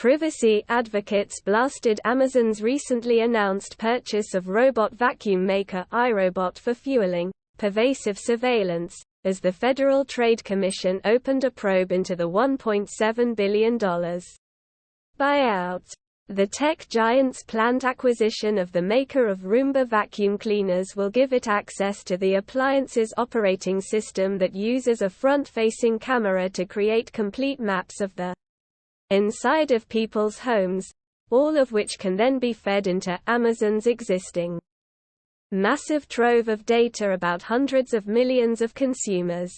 Privacy advocates blasted Amazon's recently announced purchase of robot vacuum maker iRobot for fueling pervasive surveillance, as the Federal Trade Commission opened a probe into the $1.7 billion buyout. The tech giant's planned acquisition of the maker of Roomba vacuum cleaners will give it access to the appliance's operating system that uses a front-facing camera to create complete maps of the inside of people's homes, all of which can then be fed into Amazon's existing massive trove of data about hundreds of millions of consumers.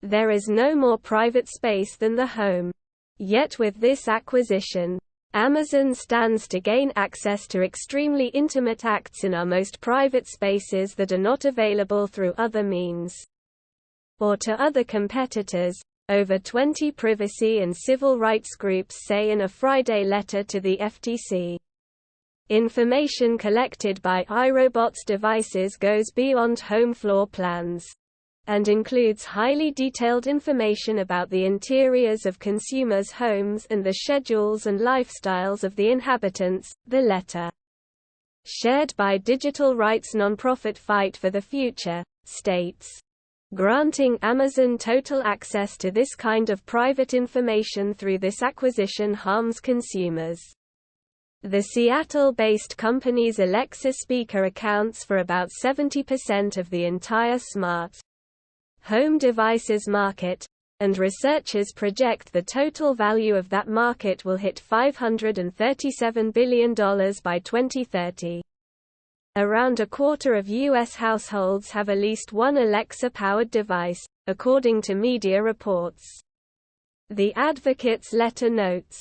There is no more private space than the home. Yet with this acquisition, Amazon stands to gain access to extremely intimate acts in our most private spaces that are not available through other means, or to other competitors, over 20 privacy and civil rights groups say in a Friday letter to the FTC. Information collected by iRobot's devices goes beyond home floor plans, and includes highly detailed information about the interiors of consumers' homes and the schedules and lifestyles of the inhabitants, the letter, shared by digital rights nonprofit Fight for the Future, states. Granting Amazon total access to this kind of private information through this acquisition harms consumers. The Seattle-based company's Alexa speaker accounts for about 70% of the entire smart home devices market, and researchers project the total value of that market will hit $537 billion by 2030. Around a quarter of U.S. households have at least one Alexa-powered device, according to media reports. The advocate's letter notes,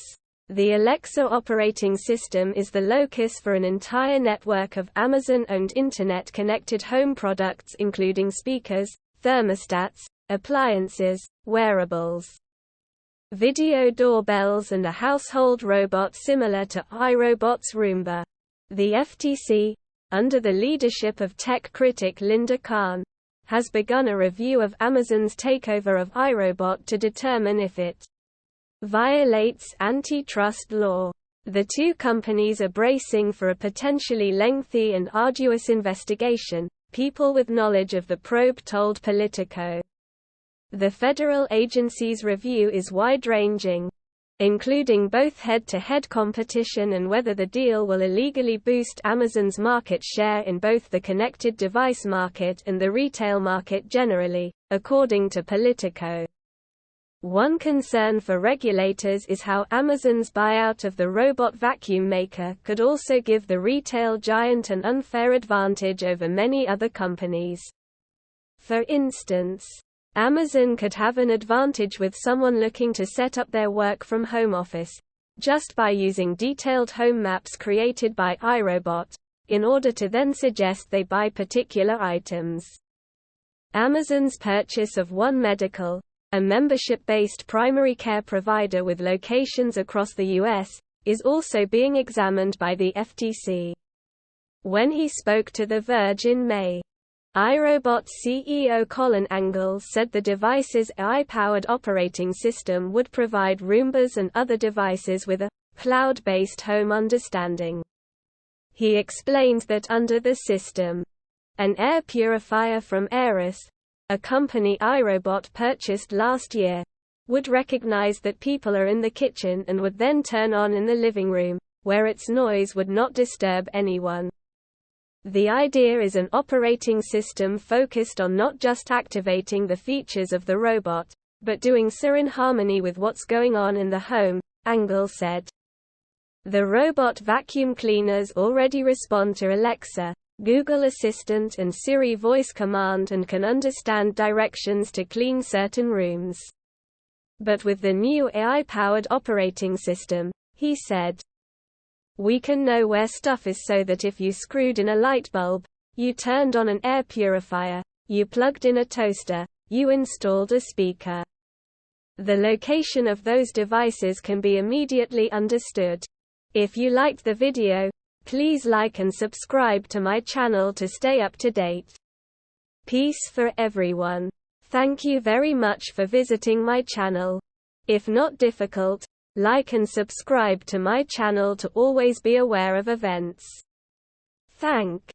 the Alexa operating system is the locus for an entire network of Amazon-owned Internet-connected home products including speakers, thermostats, appliances, wearables, video doorbells and a household robot similar to iRobot's Roomba. The FTC, under the leadership of tech critic Linda Khan, has begun a review of Amazon's takeover of iRobot to determine if it violates antitrust law. The two companies are bracing for a potentially lengthy and arduous investigation, people with knowledge of the probe told Politico. The federal agency's review is wide-ranging, including both head-to-head competition and whether the deal will illegally boost Amazon's market share in both the connected device market and the retail market generally, according to Politico. One concern for regulators is how Amazon's buyout of the robot vacuum maker could also give the retail giant an unfair advantage over many other companies. For instance, Amazon could have an advantage with someone looking to set up their work-from-home office, just by using detailed home maps created by iRobot, in order to then suggest they buy particular items. Amazon's purchase of One Medical, a membership-based primary care provider with locations across the U.S., is also being examined by the FTC. When he spoke to The Verge in May, iRobot CEO Colin Angle said the device's AI-powered operating system would provide Roombas and other devices with a cloud-based home understanding. He explained that under the system, an air purifier from Aeris, a company iRobot purchased last year, would recognize that people are in the kitchen and would then turn on in the living room, where its noise would not disturb anyone. The idea is an operating system focused on not just activating the features of the robot, but doing so in harmony with what's going on in the home, Angle said. The robot vacuum cleaners already respond to Alexa, Google Assistant and Siri voice command and can understand directions to clean certain rooms. But with the new AI-powered operating system, he said, we can know where stuff is so that if you screwed in a light bulb, you turned on an air purifier, you plugged in a toaster, you installed a speaker. The location of those devices can be immediately understood. If you liked the video, please like and subscribe to my channel to stay up to date. Peace for everyone. Thank you very much for visiting my channel. If not difficult, Like and subscribe to my channel to always be aware of events. Thank